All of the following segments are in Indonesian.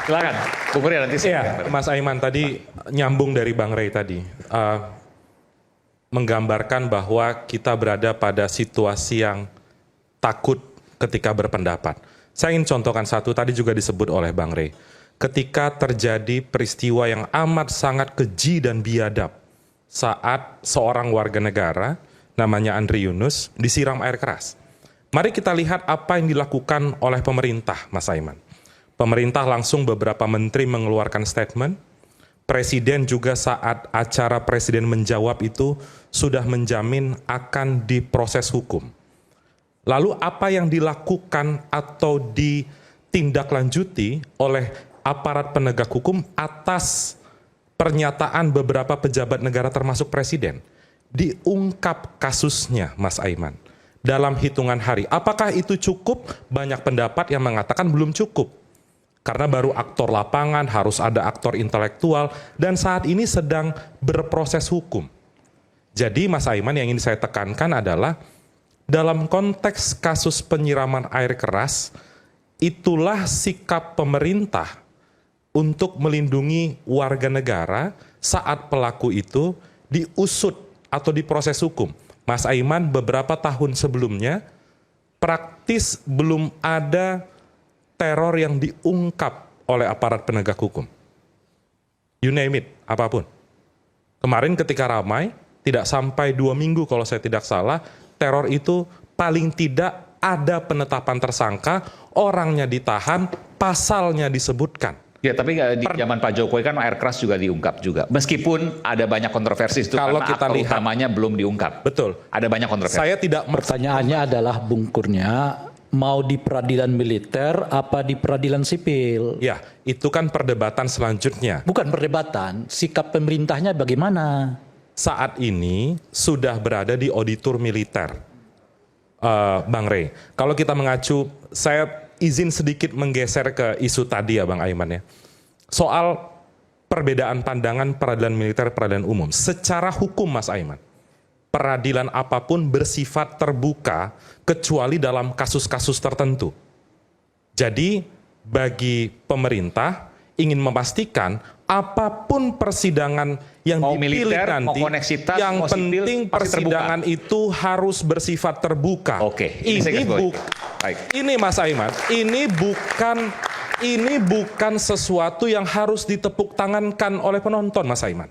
Silakan, Bung Ria nanti. Iya, Mas Aiman tadi nyambung dari Bang Rey tadi. Menggambarkan bahwa kita berada pada situasi yang takut ketika berpendapat. Saya ingin contohkan satu, tadi juga disebut oleh Bang Rey. Ketika terjadi peristiwa yang amat sangat keji dan biadab saat seorang warga negara, namanya Andri Yunus, disiram air keras. Mari kita lihat apa yang dilakukan oleh pemerintah, Mas Aiman. Pemerintah langsung beberapa menteri mengeluarkan statement. Presiden juga saat acara Presiden menjawab itu sudah menjamin akan diproses hukum. Lalu apa yang dilakukan atau ditindaklanjuti oleh aparat penegak hukum atas pernyataan beberapa pejabat negara termasuk Presiden? Diungkap kasusnya, Mas Aiman, dalam hitungan hari. Apakah itu cukup? Banyak pendapat yang mengatakan belum cukup. Karena baru aktor lapangan, harus ada aktor intelektual, dan saat ini sedang berproses hukum. Jadi Mas Aiman, yang ingin saya tekankan adalah, dalam konteks kasus penyiraman air keras, itulah sikap pemerintah untuk melindungi warga negara saat pelaku itu diusut atau diproses hukum. Mas Aiman, beberapa tahun sebelumnya, praktis belum ada teror yang diungkap oleh aparat penegak hukum. You name it, apapun. Kemarin ketika ramai, tidak sampai 2 minggu kalau saya tidak salah, teror itu paling tidak ada penetapan tersangka, orangnya ditahan, pasalnya disebutkan. Ya, tapi di zaman Pak Jokowi kan air keras juga diungkap juga. Meskipun ada banyak kontroversi itu Kalau karena kita aktor lihat, utamanya belum diungkap. Betul. Ada banyak kontroversi. Saya tidak Pertanyaannya adalah Bung Kurnia, mau di peradilan militer apa di peradilan sipil? Ya, itu kan perdebatan selanjutnya. Bukan perdebatan, sikap pemerintahnya bagaimana? Saat ini sudah berada di auditor militer, Bang Rey. Kalau kita mengacu, saya izin sedikit menggeser ke isu tadi ya Bang Aiman ya. Soal perbedaan pandangan peradilan militer, peradilan umum. Secara hukum Mas Aiman, peradilan apapun bersifat terbuka kecuali dalam kasus-kasus tertentu. Jadi bagi pemerintah ingin memastikan apapun persidangan yang mau dipilih militer, nanti, mau koneksitas, yang mau sipil, penting pasti persidangan itu harus bersifat terbuka. Oke, ini Mas Aiman, ini bukan sesuatu yang harus ditepuk tangankan oleh penonton, Mas Aiman.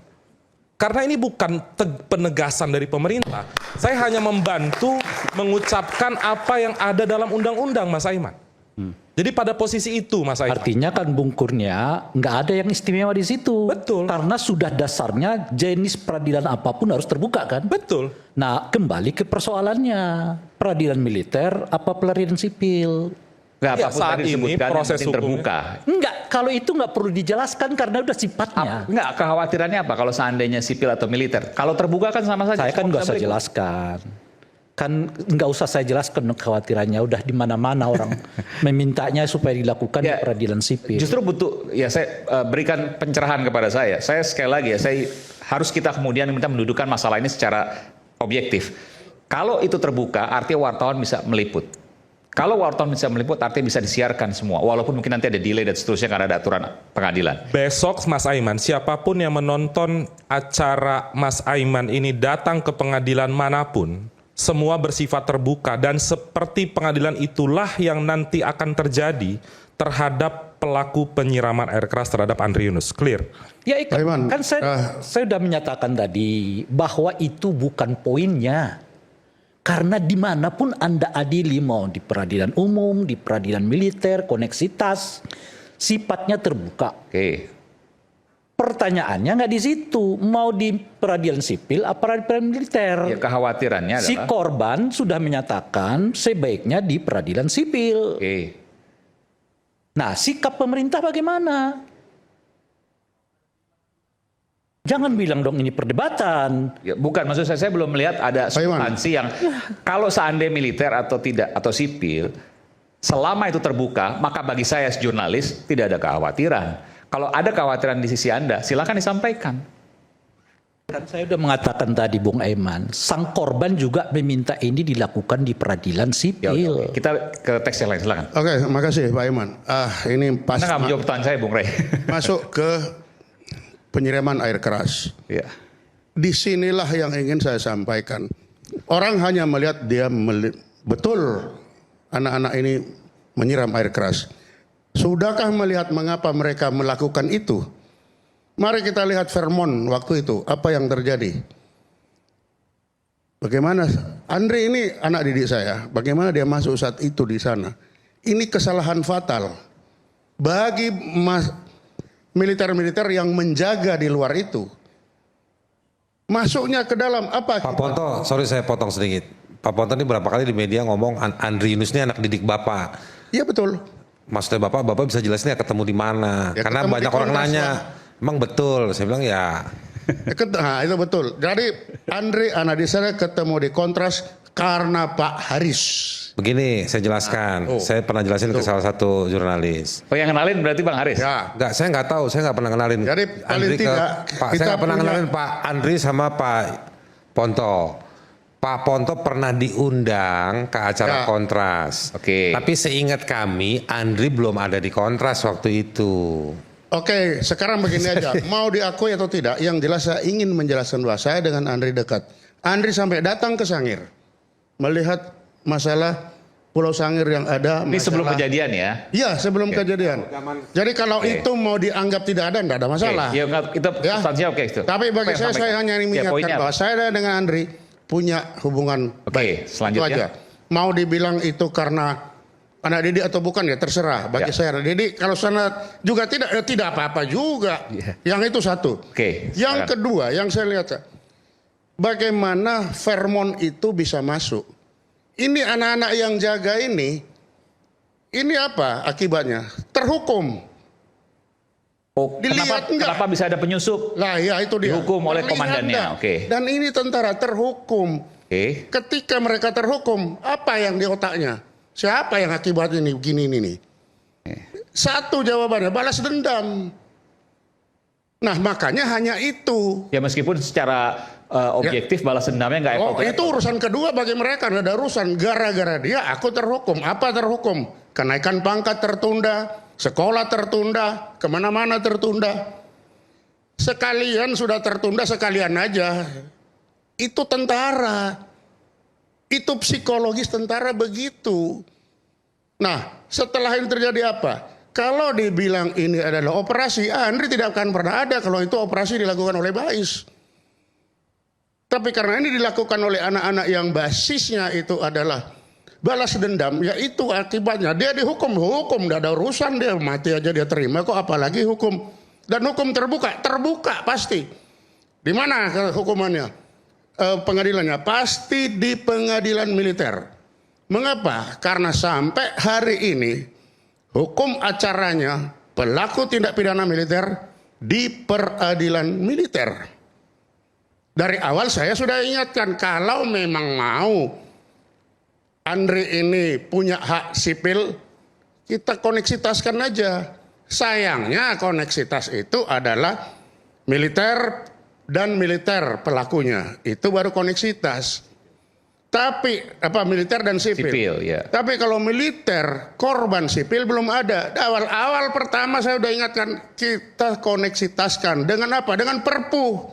Karena ini bukan penegasan dari pemerintah. Saya hanya membantu mengucapkan apa yang ada dalam undang-undang, Mas Aiman. Jadi pada posisi itu, Mas Aiman. Artinya kan Bung Kurnia, nggak ada yang istimewa di situ. Betul. Karena sudah dasarnya jenis peradilan apapun harus terbuka kan. Betul. Nah, kembali ke persoalannya. Peradilan militer apa peradilan sipil? Nggak, Ya, apapun saat tadi ini disebutkan, proses yang penting terbuka. Enggak, kalau itu nggak perlu dijelaskan karena udah sifatnya. Enggak, kekhawatirannya apa kalau seandainya sipil atau militer? Kalau terbuka kan sama saja. Saya kan nggak usah jelaskan. Kan nggak usah saya jelaskan kekhawatirannya. Udah di mana-mana orang memintanya supaya dilakukan di peradilan sipil. Justru butuh, ya saya berikan pencerahan kepada saya. Saya sekali lagi ya, harus kita kemudian minta mendudukan masalah ini secara objektif. Kalau itu terbuka, artinya wartawan bisa meliput. Kalau wartawan bisa meliput, artinya bisa disiarkan semua. Walaupun mungkin nanti ada delay dan seterusnya karena ada aturan pengadilan. Besok Mas Aiman, siapapun yang menonton acara Mas Aiman ini datang ke pengadilan manapun, semua bersifat terbuka dan seperti pengadilan itulah yang nanti akan terjadi terhadap pelaku penyiraman air keras terhadap Andri Yunus. Clear? Ya kan saya sudah menyatakan tadi bahwa itu bukan poinnya. Karena dimanapun Anda adili, mau di peradilan umum, di peradilan militer, koneksitas, sifatnya terbuka. Oke. Pertanyaannya nggak di situ, mau di peradilan sipil apa peradilan militer? Ya, kekhawatirannya adalah si korban sudah menyatakan sebaiknya di peradilan sipil. Oke. Nah, sikap pemerintah bagaimana? Jangan bilang dong ini perdebatan. Ya, bukan, maksud saya belum melihat ada substansi yang kalau seandainya militer atau tidak atau sipil, selama itu terbuka, maka bagi saya jurnalis tidak ada kekhawatiran. Kalau ada kekhawatiran di sisi Anda, silakan disampaikan. Kan saya sudah mengatakan tadi Bung Aiman, sang korban juga meminta ini dilakukan di peradilan sipil. Oke. Kita ke teks yang lain, silakan. Oke, makasih Pak Iman. Ini pas Anda nggak menjawab pertanyaan saya, Bung Rey. masuk ke penyiraman air keras. Ya. Disinilah yang ingin saya sampaikan. Orang hanya melihat dia betul anak-anak ini menyiram air keras. Sudahkah melihat mengapa mereka melakukan itu? Mari kita lihat Vermont waktu itu, apa yang terjadi. Bagaimana Andre ini anak didik saya, bagaimana dia masuk saat itu di sana. Ini kesalahan fatal bagi militer-militer yang menjaga di luar itu. Masuknya ke dalam apa? Pak Ponto, sorry saya potong sedikit. Pak Ponto ini berapa kali di media ngomong Andri Yunus ini anak didik Bapak. Iya betul. Maksudnya Bapak bisa jelasin ya ketemu di mana? Ya, karena ketemu banyak di orang Kongres nanya, lah. emang betul? Saya bilang ya. Nah, itu betul. Jadi Andre anak di sana ketemu di Kontras karena Pak Haris. Begini saya jelaskan, saya pernah jelasin ke salah satu jurnalis. Oh, yang kenalin berarti Bang Haris? Ya. Enggak, saya nggak tahu, saya nggak pernah kenalin. Jadi paling Andri tidak Pak, kita saya nggak pernah punya- kenalin Pak Andri sama Pak Ponto. Pak Ponto pernah diundang ke acara Ya. Kontras. Oke. Tapi seingat kami, Andri belum ada di Kontras waktu itu. Oke, sekarang begini aja. Mau diakui atau tidak, yang jelas saya ingin menjelaskan bahwa saya dengan Andri dekat. Andri sampai datang ke Sangir. Melihat masalah Pulau Sangir yang ada. Ini sebelum masalah- kejadian ya? Iya, sebelum kejadian. Jadi kalau Oke. itu mau dianggap tidak ada masalah. Oke, ya, kita Ya. substansinya oke itu. Tapi bagi Apa yang saya hanya ingin Ya, mengingatkan poinnya bahwa apa? saya dengan Andri punya hubungan Oke, baik. selanjutnya. Itu aja. Mau dibilang itu karena anak didik atau bukan ya terserah. Bagi Ya. saya anak didik. Kalau sana juga tidak, ya tidak apa-apa juga. Ya. Yang itu satu. Oke, Yang silakan. kedua, yang saya lihat, bagaimana Vermont itu bisa masuk. Ini anak-anak yang jaga ini apa akibatnya? Terhukum. Oh, Dilihat kenapa bisa ada penyusup? Lah ya itu dia. Dihukum oleh Terlihat komandannya, nggak? oke. Dan ini tentara terhukum. Oke. Ketika mereka terhukum, apa yang di otaknya? Siapa yang akibat ini begini ini nih? Satu jawabannya, balas dendam. Nah makanya hanya itu. Ya meskipun secara objektif balas dendamnya nggak Oh apple to itu apple. urusan kedua bagi mereka. Nggak ada urusan. Gara-gara dia aku terhukum. Apa terhukum? Kenaikan pangkat tertunda. Sekolah tertunda. Kemana-mana tertunda. Sekalian sudah tertunda sekalian aja. Itu tentara. Itu psikologis tentara begitu. Nah setelah ini terjadi apa? Kalau dibilang ini adalah operasi, Andri tidak akan pernah ada kalau itu operasi dilakukan oleh Bais. Tapi karena ini dilakukan oleh anak-anak yang basisnya itu adalah balas dendam, ya itu akibatnya. Dia dihukum, tidak ada urusan, dia mati aja dia terima kok, apalagi hukum. Dan hukum terbuka pasti. Di mana hukumannya? Pengadilannya pasti di pengadilan militer. Mengapa? Karena sampai hari ini hukum acaranya pelaku tindak pidana militer di peradilan militer. Dari awal saya sudah ingatkan kalau memang mau Andri ini punya hak sipil, kita koneksitaskan aja. Sayangnya koneksitas itu adalah militer dan militer pelakunya. Itu baru koneksitas. Tapi militer dan sipil. Sipil, ya. Tapi kalau militer, korban sipil belum ada. Awal pertama saya udah ingatkan, kita koneksitaskan dengan apa? Dengan Perpu.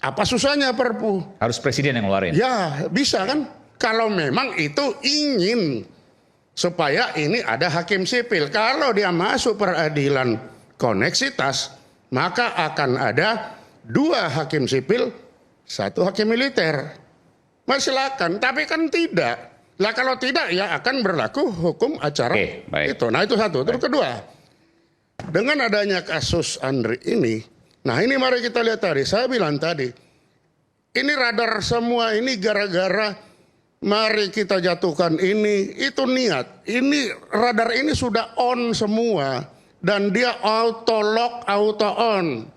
Apa susahnya Perpu? Harus presiden yang ngeluarin. Ya bisa kan? Kalau memang itu ingin supaya ini ada hakim sipil. Kalau dia masuk peradilan koneksitas, maka akan ada 2 hakim sipil, 1 hakim militer. Silakan, tapi kan tidak. Lah kalau tidak ya akan berlaku hukum acara Oke, baik. itu. Nah itu satu. Terus kedua, dengan adanya kasus Andri ini, nah ini mari kita lihat tadi. Saya bilang tadi, ini radar semua ini gara-gara mari kita jatuhkan ini, itu niat. Ini radar ini sudah on semua dan dia auto lock, auto on.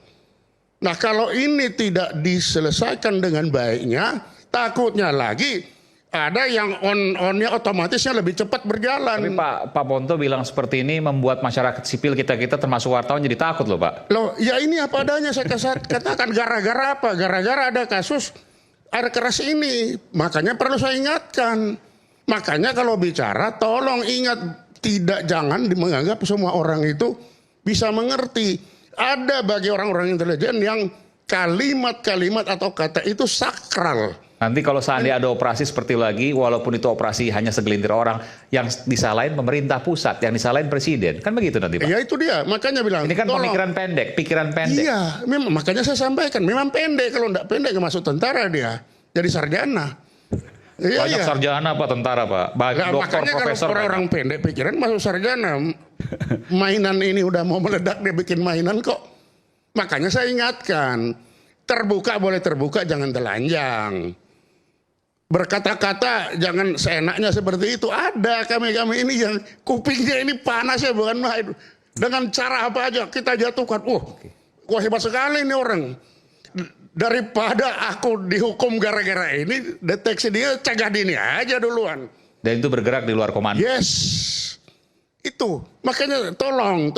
Nah kalau ini tidak diselesaikan dengan baiknya, takutnya lagi Ada yang onnya otomatisnya lebih cepat berjalan. Tapi Pak Ponto bilang seperti ini membuat masyarakat sipil kita termasuk wartawan jadi takut loh Pak. Loh, ya ini apa adanya saya katakan, gara-gara apa? Gara-gara ada kasus air keras ini. Makanya perlu saya ingatkan. Makanya kalau bicara tolong ingat, jangan menganggap semua orang itu bisa mengerti. Ada bagi orang-orang intelijen yang kalimat-kalimat atau kata itu sakral. Nanti kalau seandainya ada operasi seperti lagi, walaupun itu operasi hanya segelintir orang, yang disalahin pemerintah pusat, yang disalahin presiden, kan begitu nanti Pak? Ya itu dia, makanya bilang. Ini kan pikiran pendek. Iya, memang makanya saya sampaikan, memang pendek. Kalau enggak pendek masuk tentara dia, jadi sarjana. Iya, Banyak sarjana Pak, tentara Pak, banyak dokter, makanya profesor. Kalau orang pendek pikiran masuk sarjana. Mainan ini udah mau meledak, dia bikin mainan kok. Makanya saya ingatkan, terbuka boleh terbuka, jangan telanjang. Berkata-kata jangan seenaknya seperti itu. Ada kami ini yang kupingnya ini panas ya, bukan main. Dengan cara apa aja kita jatuhkan. Wah hebat sekali ini orang. Daripada aku dihukum gara-gara ini, deteksi dia cegah dini aja duluan. Dan itu bergerak di luar komando. Yes, itu. Makanya tolong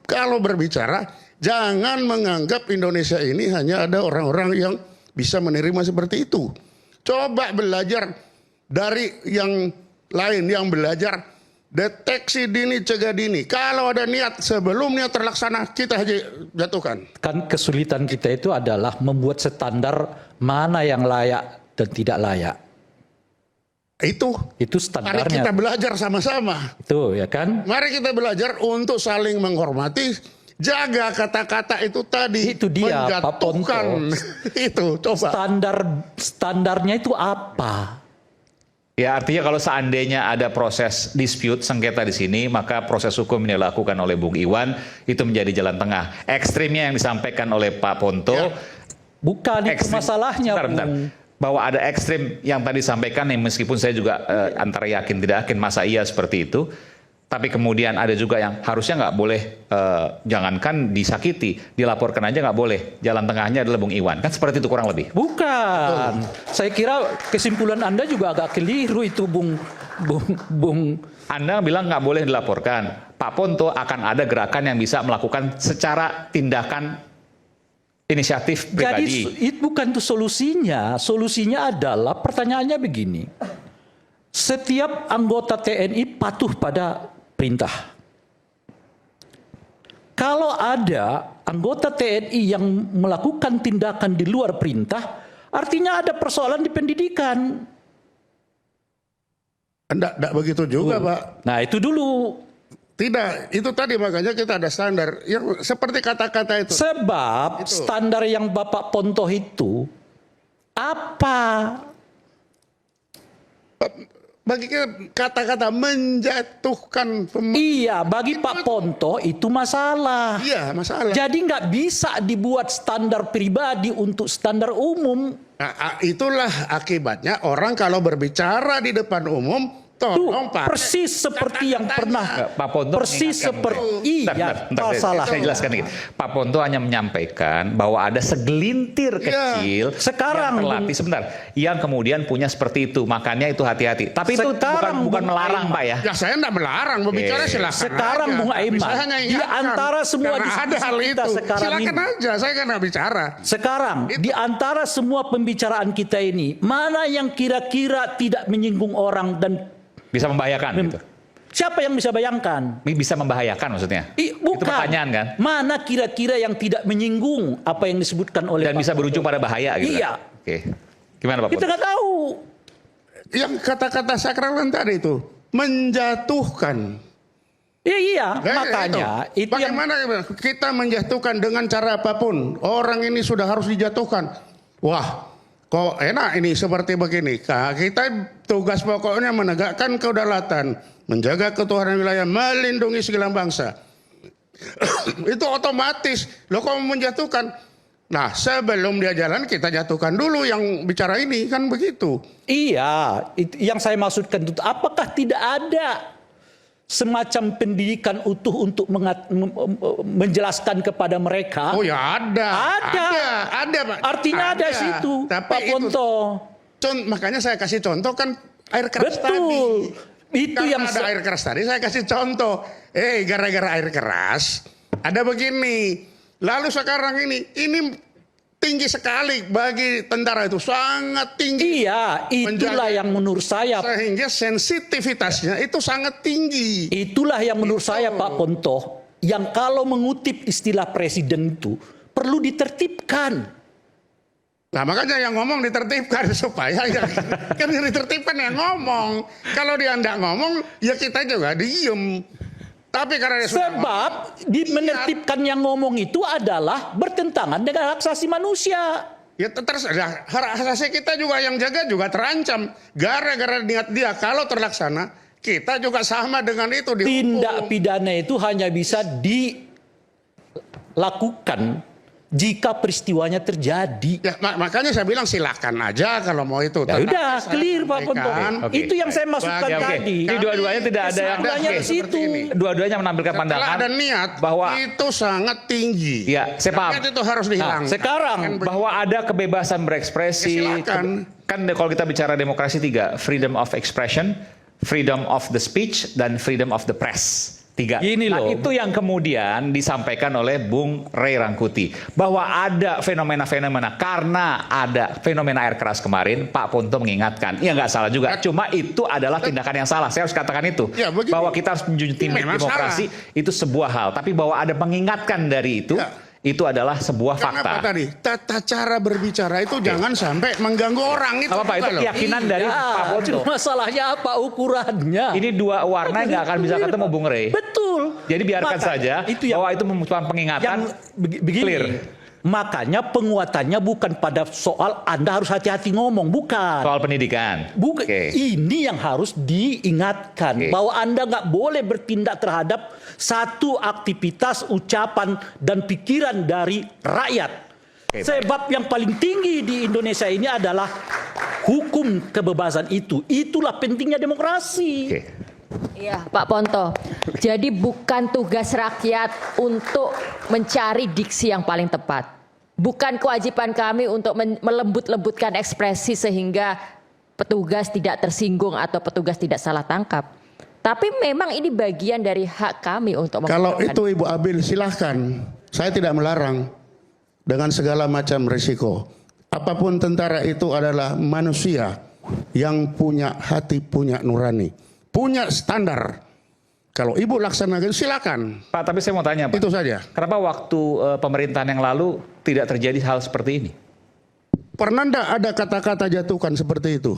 kalau berbicara jangan menganggap Indonesia ini hanya ada orang-orang yang bisa menerima seperti itu. Coba belajar dari yang lain, yang belajar deteksi dini, cegah dini. Kalau ada niat sebelum niat terlaksana, kita aja jatuhkan. Kan kesulitan kita itu adalah membuat standar mana yang layak dan tidak layak. Itu standarnya. Mari kita belajar sama-sama. Itu ya kan? Mari kita belajar untuk saling menghormati. Jaga kata-kata itu tadi. Itu dia Pak Ponto. Itu coba. Standarnya itu apa? Ya artinya kalau seandainya ada proses dispute sengketa di sini, maka proses hukum yang dilakukan oleh Bung Iwan itu menjadi jalan tengah. Ekstrimnya yang disampaikan oleh Pak Ponto, Ya. Bukan itu masalahnya, bentar. Bahwa ada ekstrim yang tadi disampaikan, yang meskipun saya juga antara yakin tidak yakin masa iya seperti itu. Tapi kemudian ada juga yang harusnya nggak boleh, jangankan disakiti, dilaporkan aja nggak boleh. Jalan tengahnya adalah Bung Iwan. Kan seperti itu kurang lebih. Bukan. Saya kira kesimpulan Anda juga agak keliru itu, Bung. Anda bilang nggak boleh dilaporkan. Pak Ponto akan ada gerakan yang bisa melakukan secara tindakan inisiatif pribadi. Jadi itu bukan itu solusinya. Solusinya adalah pertanyaannya begini. Setiap anggota TNI patuh pada perintah. Kalau ada anggota TNI yang melakukan tindakan di luar perintah, artinya ada persoalan di pendidikan. Enggak begitu juga, Pak. Nah, itu dulu. Tidak, itu tadi makanya kita ada standar yang seperti kata-kata itu. Sebab standar yang Bapak Ponto itu apa? Bagi kata-kata menjatuhkan Iya, bagi Pak Ponto itu masalah. Iya, masalah. Jadi nggak bisa dibuat standar pribadi untuk standar umum. Nah, itulah akibatnya orang kalau berbicara di depan umum, tolong Pak. Persis seperti yang pernah. Pak Ponto Persis seperti bentar, masalah. saya jelaskan dikit. Pak Ponto hanya menyampaikan bahwa ada segelintir kecil Sekarang, yang terlatih sebentar, yang kemudian punya seperti itu, makanya itu hati-hati. Tapi itu Sekarang, bukan Bung melarang Aiman. Pak ya. Ya saya enggak melarang, berbicara silakan. Sekarang aja. Bung Aiman, Saya hanya di ingatkan, antara semua karena ada diskusi hal kita itu. sekarang Silakan ini. aja, saya kan enggak bicara. Sekarang, di antara semua pembicaraan kita ini, mana yang kira-kira tidak menyinggung orang dan Bisa membahayakan gitu. siapa yang bisa bayangkan? Bisa membahayakan maksudnya. Bukan. Itu pertanyaan kan? Mana kira-kira yang tidak menyinggung apa yang disebutkan oleh Dan Pak bisa berujung pada bahaya gitu. Iya. Kan? Oke. Gimana Pak Kita Ponto? nggak tahu. Yang kata-kata sakral kan tadi itu menjatuhkan. Iya, makanya itu yang Bagaimana kita menjatuhkan dengan cara apapun. Orang ini sudah harus dijatuhkan. Wah, kok enak ini seperti begini. Kita tugas pokoknya menegakkan kedaulatan, menjaga ketuhanan wilayah, melindungi segala bangsa. Itu otomatis. Loh kok menjatuhkan? Nah, sebelum dia jalan kita jatuhkan dulu yang bicara ini, kan begitu. iya, itu yang saya maksudkan itu apakah tidak ada semacam pendidikan utuh untuk menjelaskan kepada mereka? Oh ya ada. Ada. Ada, Pak. Artinya ada situ, Tapi Pak itu Ponto. Makanya saya kasih contoh kan air keras tadi. Betul. Itu Karena yang ada air keras tadi saya kasih contoh. Gara-gara air keras ada begini. Lalu sekarang ini tinggi sekali bagi tentara itu sangat tinggi. Iya, itulah Menjaga- yang menurut saya. Sehingga sensitivitasnya itu sangat tinggi. Itulah yang menurut saya Pak Ponto, yang kalau mengutip istilah presiden itu perlu ditertibkan. Nah makanya yang ngomong ditertibkan supaya kan yang ditertibkan yang ngomong. Kalau dia enggak ngomong ya kita juga diem. Tapi karena dia sudah Sebab menertibkan yang ngomong itu adalah bertentangan dengan hak asasi manusia. ya terserah. Hak asasi kita juga yang jaga juga terancam. Gara-gara niat dia kalau terlaksana kita juga sama dengan itu dihukum. Tindak pidana itu hanya bisa dilakukan jika peristiwanya terjadi. Ya, makanya saya bilang silakan aja kalau mau itu. Ya Tetapi udah, saya clear Pak Ponto. sampaikan, Oke. Itu yang saya maksudkan Oke, oke. tadi. Jadi dua-duanya tidak ada yang Kesimpulannya oke. di situ. Dua-duanya menampilkan Setelah pandangan ada niat bahwa itu sangat tinggi. ya, saya paham. Niat itu harus dihilangkan. sekarang Kan Bahwa ada kebebasan berekspresi. Ya, silakan. Kan kalau kita bicara demokrasi tiga, freedom of expression, freedom of the speech, dan freedom of the press. Tiga. Gini Nah, loh. itu yang kemudian disampaikan oleh Bung Ray Rangkuti bahwa ada fenomena-fenomena karena ada fenomena air keras kemarin. Pak Ponto mengingatkan, ya nggak salah juga. Cuma itu adalah tindakan yang salah. Saya harus katakan itu Ya, begini. bahwa kita harus menjunjung Memang demokrasi itu sebuah hal. Tapi bahwa ada mengingatkan dari itu, Ya. itu adalah sebuah Kenapa fakta. tadi? Tata cara berbicara itu jangan sampai mengganggu orang itu. Apa Pak, itu juga loh. keyakinan dari Pak Iya, Ponto. cuma masalahnya apa ukurannya? Ini dua warna yang nggak akan bisa ketemu, Bung Rey. Betul. Jadi biarkan Maka, saja itu yang, bahwa itu membutuhkan pengingatan. yang begini. clear. Makanya penguatannya bukan pada soal Anda harus hati-hati ngomong, bukan. Soal pendidikan. Bukan, Oke. ini yang harus diingatkan Oke. bahwa Anda nggak boleh bertindak terhadap satu aktivitas, ucapan dan pikiran dari rakyat. Oke, Sebab yang paling tinggi di Indonesia ini adalah hukum kebebasan itu. Itulah pentingnya demokrasi. Oke. Iya, Pak Ponto. Jadi bukan tugas rakyat untuk mencari diksi yang paling tepat. Bukan kewajiban kami untuk melembut-lembutkan ekspresi sehingga petugas tidak tersinggung atau petugas tidak salah tangkap. Tapi memang ini bagian dari hak kami untuk Kalau mengatakan. itu Ibu Abil silahkan. Saya tidak melarang dengan segala macam risiko. Apapun tentara itu adalah manusia yang punya hati, punya nurani, punya standar. Kalau Ibu laksanakan silakan. Pak, tapi saya mau tanya, Pak. Itu saja. Kenapa waktu pemerintahan yang lalu tidak terjadi hal seperti ini? Pernah enggak ada kata-kata jatuhkan seperti itu?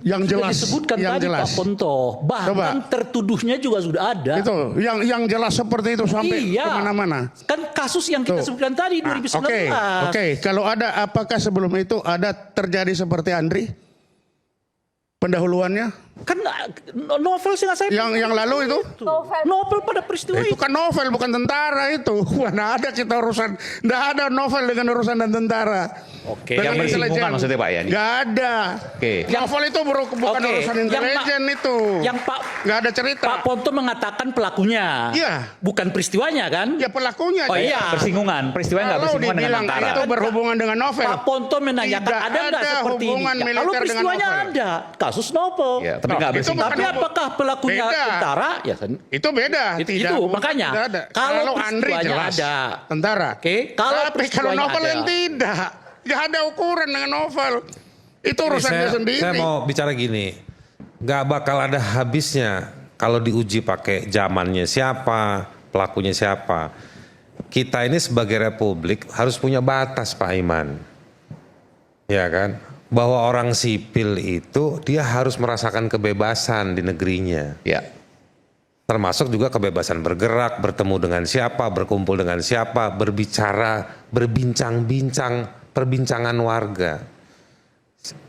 Yang Sudah jelas, disebutkan yang tadi jelas. Pak Ponto. Bahkan Coba. tertuduhnya juga sudah ada. Itu yang jelas seperti itu sampai Iya. kemana-mana. Kan kasus yang kita Tuh. sebutkan tadi 2019. Oke. Kalau ada, apakah sebelum itu ada terjadi seperti Andri? Pendahuluannya? Kan novel sih nggak saya. Yang lalu itu? Novel pada peristiwa Itu itu. kan novel, bukan tentara itu. Mana ada kita urusan, nggak ada novel dengan urusan dan tentara. Oke. Yang bersinggungan intelijen. maksudnya, Pak, ya? Nggak ada. Oke. Novel itu bukan Oke. urusan Yang intelijen itu. Yang Pak Nggak ada cerita. Pak Ponto mengatakan pelakunya. Iya. Bukan peristiwanya kan? Ya pelakunya. Oh, iya. Bersinggungan, peristiwanya nggak Kalau bersinggungan dengan dibilang tentara. itu berhubungan dengan novel. Pak Ponto menanyakan Tidak ada nggak ada seperti ini? hubungan Ya, kalau militer dengan peristiwanya novel. ada, kasus novel. Ya, tapi Oh, nggak itu bersinggungan. Tapi bukan- apakah pelakunya Beda. tentara? Ya kan. Itu beda. Itu, makanya. Tidak ada. Kalau Andri peristiwanya jelas ada. tentara. Oke, kalau Tapi kalau peristiwanya novel ada. yang tidak. Nggak ada ukuran dengan novel. Itu urusannya sendiri. Saya mau bicara gini, nggak bakal ada habisnya kalau diuji pakai zamannya siapa, pelakunya siapa. Kita ini sebagai republik harus punya batas, Pak Iman. Ya kan? Bahwa orang sipil itu dia harus merasakan kebebasan di negerinya. Ya. Termasuk juga kebebasan bergerak, bertemu dengan siapa, berkumpul dengan siapa, berbicara, berbincang-bincang, perbincangan warga.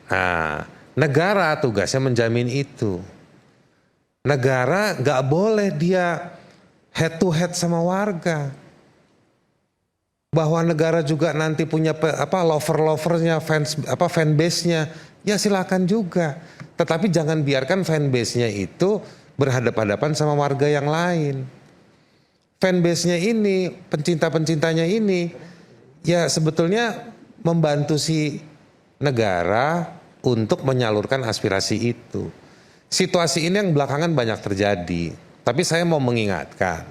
Nah, negara tugasnya menjamin itu. Negara nggak boleh dia head to head sama warga. Bahwa negara juga nanti punya lover-lovernya, fanbase-nya, ya silakan juga. Tetapi jangan biarkan fanbase-nya itu berhadapan-hadapan sama warga yang lain. Fanbase-nya ini, pencinta-pencintanya ini, ya sebetulnya membantu si negara untuk menyalurkan aspirasi itu. Situasi ini yang belakangan banyak terjadi. Tapi saya mau mengingatkan,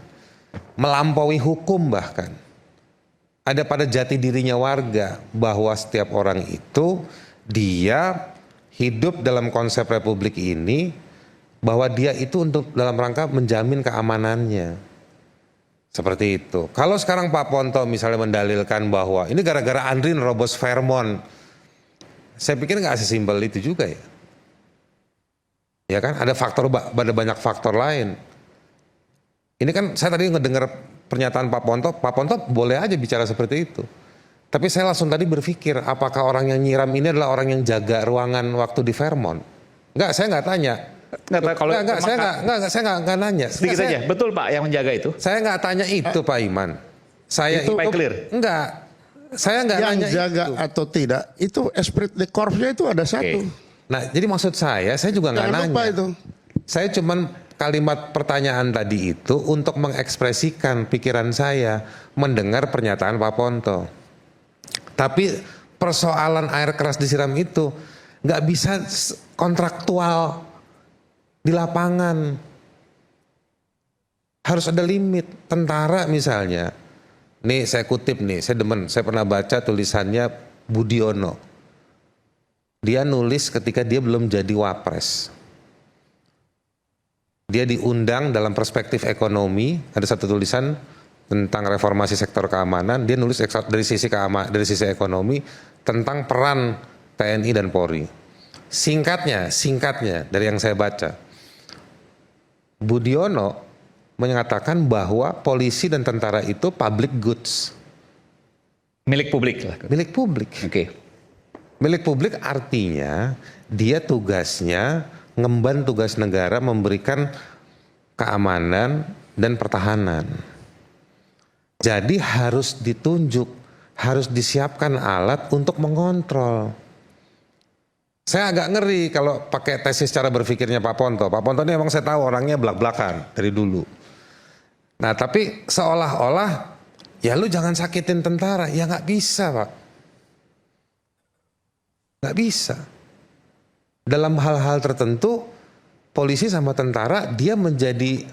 melampaui hukum bahkan. Ada pada jati dirinya warga bahwa setiap orang itu dia hidup dalam konsep republik ini, bahwa dia itu untuk dalam rangka menjamin keamanannya. Seperti itu. Kalau sekarang Pak Ponto misalnya mendalilkan bahwa ini gara-gara Andri nerobos Fairmont, saya pikir nggak sesimpel itu juga ya. Ya kan, ada banyak faktor lain. Ini kan saya tadi ngedengar pernyataan Pak Ponto boleh aja bicara seperti itu. Tapi saya langsung tadi berpikir, apakah orang yang nyiram ini adalah orang yang jaga ruangan waktu di Fairmont? Enggak, saya nggak tanya. Saya nggak nanya. Sedikit aja, betul Pak yang menjaga itu? Saya nggak tanya itu Pak Iman. Saya itu clear. Enggak. Saya nggak Yang nanya jaga itu. atau tidak, itu esprit de corps-nya itu ada satu. Nah, jadi maksud saya juga nggak Jangan nanya. lupa itu. Saya cuman kalimat pertanyaan tadi itu untuk mengekspresikan pikiran saya mendengar pernyataan Pak Ponto. Tapi persoalan air keras disiram itu nggak bisa kontraktual di lapangan. Harus ada limit. Tentara misalnya, nih saya kutip nih, saya pernah baca tulisannya Budiono. Dia nulis ketika dia belum jadi wapres. Dia diundang dalam perspektif ekonomi, ada satu tulisan tentang reformasi sektor keamanan, dia nulis dari sisi ekonomi tentang peran TNI dan Polri. Singkatnya dari yang saya baca, Budiono menyatakan bahwa polisi dan tentara itu public goods. Milik publik lah. Milik publik. Oke. Milik publik artinya dia tugasnya ngemban tugas negara memberikan keamanan dan pertahanan. Jadi harus ditunjuk, harus disiapkan alat untuk mengontrol. Saya agak ngeri kalau pakai tesis cara berpikirnya Pak Ponto. Pak Ponto ini emang saya tahu orangnya belak-belakan dari dulu. Nah tapi seolah-olah ya lu jangan sakitin tentara. Ya nggak bisa Pak. Nggak bisa. Dalam hal-hal tertentu polisi sama tentara dia menjadi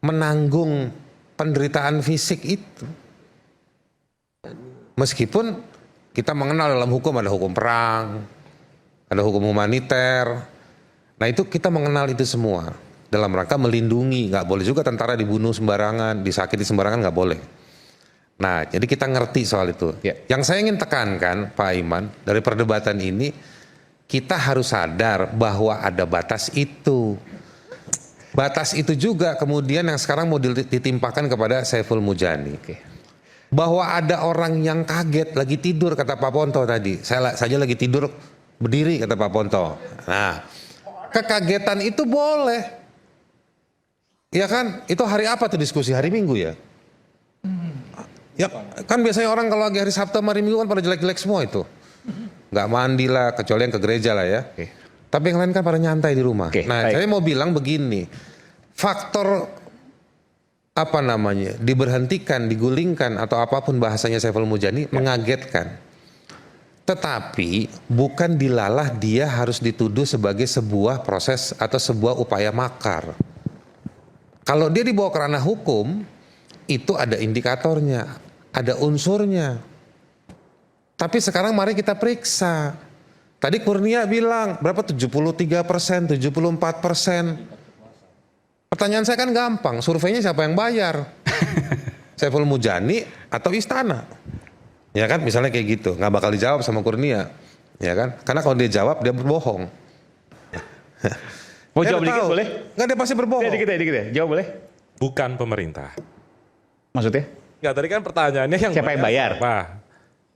menanggung penderitaan fisik itu. Meskipun kita mengenal dalam hukum ada hukum perang, ada hukum humaniter. Nah itu kita mengenal itu semua dalam rangka melindungi. Nggak boleh juga tentara dibunuh sembarangan, disakiti sembarangan nggak boleh. Nah jadi kita ngerti soal itu. Ya. Yang saya ingin tekankan Pak Iman dari perdebatan ini, kita harus sadar bahwa ada batas itu. Batas itu juga kemudian yang sekarang mau ditimpakan kepada Saiful Mujani. Bahwa ada orang yang kaget lagi tidur kata Pak Ponto tadi. Saya saja lagi tidur berdiri kata Pak Ponto. Nah, kekagetan itu boleh. Ya kan? Itu hari apa tuh diskusi? Hari Minggu ya? Ya kan biasanya orang kalau lagi hari Sabtu hari Minggu kan pada jelek-jelek semua itu. Nggak mandi lah, kecuali yang ke gereja lah ya. Tapi yang lain kan pada nyantai di rumah. Nah, saya mau bilang begini, faktor apa namanya diberhentikan, digulingkan atau apapun bahasanya Saiful Mujani mengagetkan. Tetapi bukan dilalah dia harus dituduh sebagai sebuah proses atau sebuah upaya makar. Kalau dia dibawa ke ranah hukum, itu ada indikatornya, ada unsurnya. Tapi sekarang mari kita periksa. Tadi Kurnia bilang berapa 73%, 74%. Pertanyaan saya kan gampang, surveinya siapa yang bayar? Saiful Mujani atau istana? Ya kan misalnya kayak gitu, nggak bakal dijawab sama Kurnia. Ya kan? Karena kalau dia jawab dia berbohong. Mau jawab dikit boleh? Nggak, dia pasti berbohong. Dikit ya. Jawab boleh? Bukan pemerintah. Maksudnya? Nggak, tadi kan pertanyaannya yang Siapa yang bayar? Apa?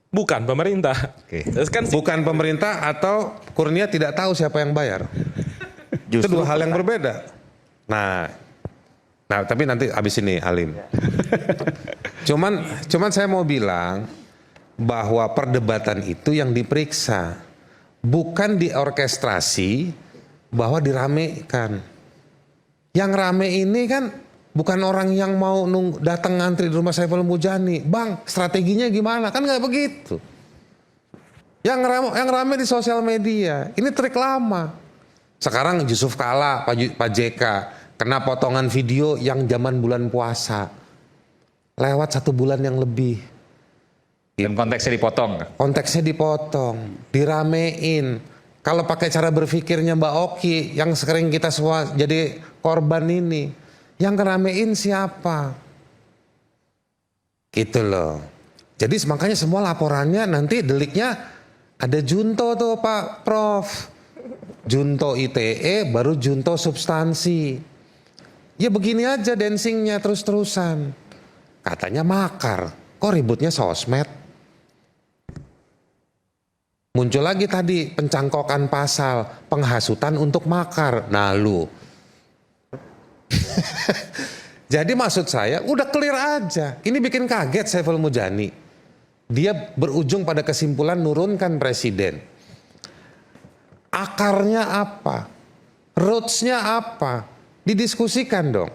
Bukan pemerintah. Terus kan Bukan pemerintah atau Kurnia tidak tahu siapa yang bayar. Itu dua hal yang berbeda. Nah tapi nanti abis ini Alim. cuman saya mau bilang bahwa perdebatan itu yang diperiksa, bukan diorkestrasi bahwa diramekan. Yang rame ini kan bukan orang yang mau datang ngantri di rumah Saiful Mujani. Bang, strateginya gimana? Kan nggak begitu. Yang rame di sosial media. Ini trik lama. Sekarang Yusuf Kala, Pak JK kena potongan video yang zaman bulan puasa. Lewat 1 bulan yang lebih. Dan konteksnya dipotong. Konteksnya dipotong, diramein. Kalau pakai cara berpikirnya Mbak Oki, yang sering kita semua jadi korban ini, yang ngeramein siapa? Gitu loh. Jadi makanya semua laporannya nanti deliknya ada junto tuh Pak Prof. Junto ITE baru junto substansi. Ya begini aja dancingnya terus-terusan. Katanya makar. Kok ributnya sosmed? Muncul lagi tadi pencangkokan pasal penghasutan untuk makar. Nah lu. Jadi maksud saya udah clear aja. Ini bikin kaget Saiful Mujani. Dia berujung pada kesimpulan nurunkan presiden. Akarnya apa? Roots-nya apa? Didiskusikan dong.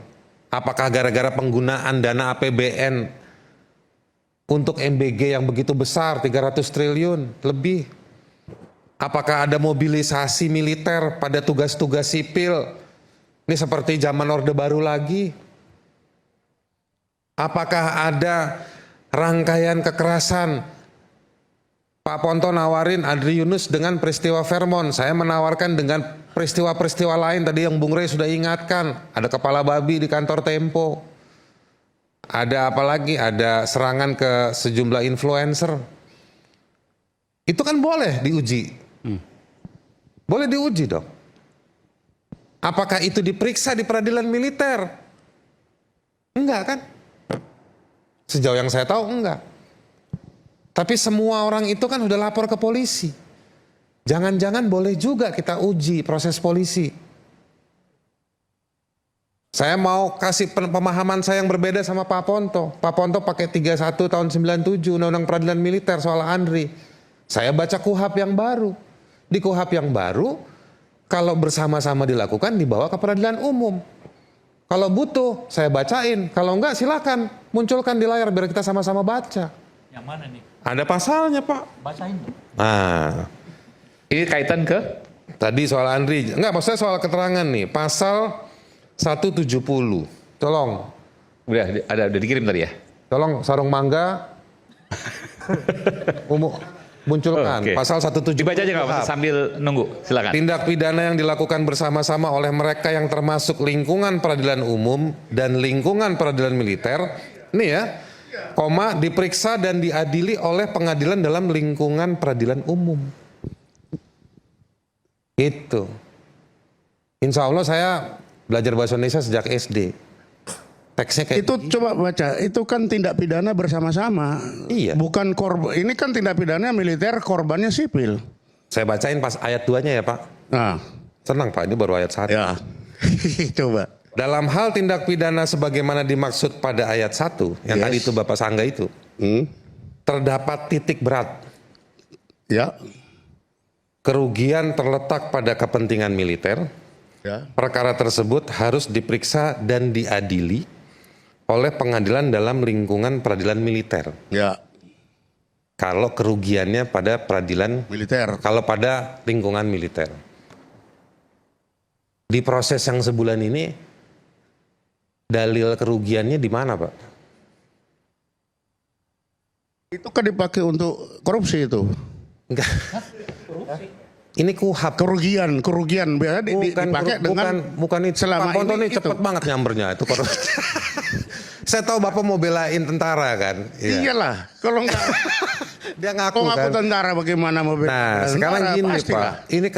Apakah gara-gara penggunaan dana APBN untuk MBG yang begitu besar 300 triliun lebih? Apakah ada mobilisasi militer pada tugas-tugas sipil? Ini seperti zaman Orde Baru lagi. Apakah ada rangkaian kekerasan? Pak Ponto nawarin Adri Yunus dengan peristiwa Vermont. Saya menawarkan dengan peristiwa-peristiwa lain tadi yang Bung Rey sudah ingatkan. Ada kepala babi di kantor Tempo. Ada apa lagi? Ada serangan ke sejumlah influencer. Itu kan boleh diuji. Boleh diuji dong. Apakah itu diperiksa di peradilan militer? Enggak kan? Sejauh yang saya tahu enggak. Tapi semua orang itu kan udah lapor ke polisi. Jangan-jangan boleh juga kita uji proses polisi. Saya mau kasih pemahaman saya yang berbeda sama Pak Ponto. Pak Ponto pakai 31 tahun 97 Undang-Undang Peradilan Militer soal Andri. Saya baca KUHAP yang baru. Di KUHAP yang baru, kalau bersama-sama dilakukan dibawa ke peradilan umum. Kalau butuh, saya bacain. Kalau enggak, silakan munculkan di layar biar kita sama-sama baca. Yang mana nih? Ada pasalnya, Pak. Bacain dong. Nah, Ini kaitan ke? tadi soal Andri. Enggak, maksudnya soal keterangan nih. Pasal 170. Tolong. Udah dikirim tadi ya? Tolong Sarung Mangga. Munculkan. Oke. Pasal 170. Dibaca aja nggak Pak? Sambil nunggu, silakan. Tindak pidana yang dilakukan bersama-sama oleh mereka yang termasuk lingkungan peradilan umum dan lingkungan peradilan militer. Ini ya. Koma, diperiksa dan diadili oleh pengadilan dalam lingkungan peradilan umum. Itu. Insya Allah saya belajar bahasa Indonesia sejak SD. Teksnya kayak Itu coba baca, itu kan tindak pidana bersama-sama. Iya. Bukan korban, ini kan tindak pidana militer, korbannya sipil. saya bacain pas ayat 2-nya ya Pak. Nah, Senang Pak, ini baru ayat 1. ya. Coba. Dalam hal tindak pidana sebagaimana dimaksud pada ayat 1, yang tadi itu Bapak Sangga itu, terdapat titik berat. Ya. Kerugian terletak pada kepentingan militer. Ya. Perkara tersebut harus diperiksa dan diadili oleh pengadilan dalam lingkungan peradilan militer. Ya. Kalau kerugiannya pada peradilan Militer. kalau pada lingkungan militer. Di proses yang sebulan ini, dalil kerugiannya di mana, Pak? Itu kan dipakai untuk korupsi itu. Enggak. Ini KUHAP. Kerugian. Biasanya dipakai dengan bukan itu. selama Pak Ponto ini ini cepet itu. banget nyambernya itu korupsi. Saya tahu Bapak mau belain tentara kan. Iya. Iyalah, kalau enggak Dia ngaku kalau ngaku kan. tentara bagaimana mau bela Nah, tentara? sekarang gini Pastilah. Pak. Ini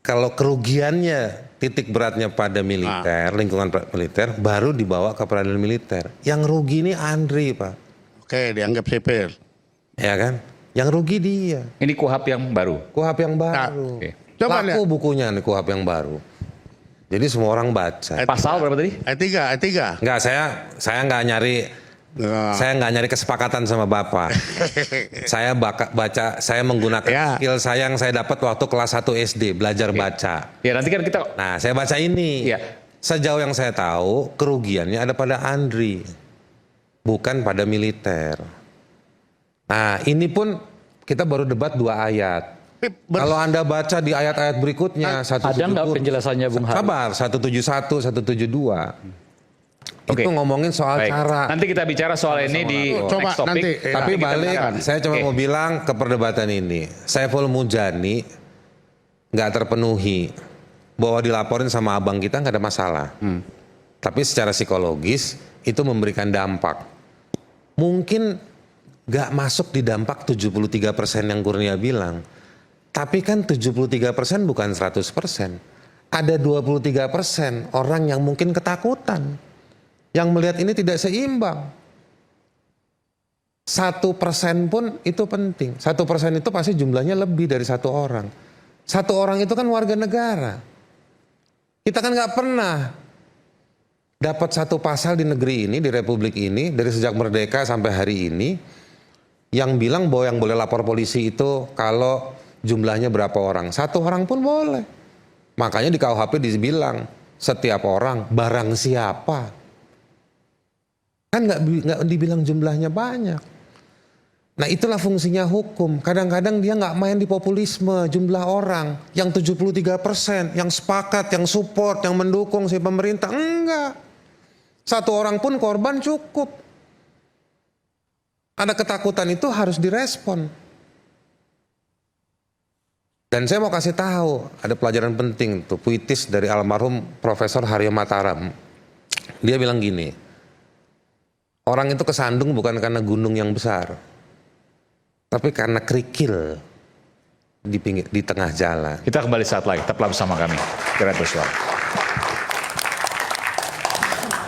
kalau kerugiannya titik beratnya pada militer, lingkungan militer, baru dibawa ke peradilan militer. Yang rugi ini Andri, Pak. Oke, dianggap sipil. Ya kan? Yang rugi dia. Ini KUHAP yang baru. KUHAP yang baru. Oke. Coba Laku lihat. bukunya nih KUHAP yang baru. Jadi semua orang baca. Pasal berapa tadi? Ayat 3. Enggak, saya nggak nyari Nah, saya nggak nyari kesepakatan sama Bapak. Saya baca, saya menggunakan Ya. skill saya yang saya dapat waktu kelas 1 SD, belajar baca. Ya nanti kan kita Nah, saya baca ini. Iya. Sejauh yang saya tahu, kerugiannya ada pada Andri, bukan pada militer. Nah ini pun kita baru debat 2 ayat. Kalau Anda baca di ayat-ayat berikutnya, Ada nggak penjelasannya Bung Hari? Sabar, 171, 172. Oke. Itu ngomongin soal Baik. cara. Nanti kita bicara soal ini di Coba next topic. nanti, Tapi Nanti kita balik, bicara. saya cuma Oke. mau bilang ke perdebatan ini. Saiful Mujani nggak terpenuhi. Bahwa dilaporin sama abang kita nggak ada masalah. Tapi secara psikologis itu memberikan dampak. Mungkin nggak masuk di dampak 73% yang Kurnia bilang. Tapi kan 73% bukan 100%. Ada 23% orang yang mungkin ketakutan. Yang melihat ini tidak seimbang. 1% pun itu penting. 1% itu pasti jumlahnya lebih dari 1 orang. 1 orang itu kan warga negara. Kita kan nggak pernah dapat 1 pasal di negeri ini, di republik ini, dari sejak merdeka sampai hari ini, yang bilang bahwa yang boleh lapor polisi itu kalau jumlahnya berapa orang. 1 orang pun boleh. Makanya di KUHP dibilang setiap orang barang siapa. Kan nggak dibilang jumlahnya banyak. Nah itulah fungsinya hukum. Kadang-kadang dia nggak main di populisme jumlah orang. Yang 73%, yang sepakat, yang support, yang mendukung si pemerintah. Enggak. 1 orang pun korban cukup. Ada ketakutan itu harus direspon. Dan saya mau kasih tahu, ada pelajaran penting tuh, puitis dari almarhum Profesor Haryo Mataram. Dia bilang gini, orang itu kesandung bukan karena gunung yang besar, tapi karena kerikil di tengah jalan. Kita kembali saat lagi. Tetaplah bersama kami. Kira Bersuara.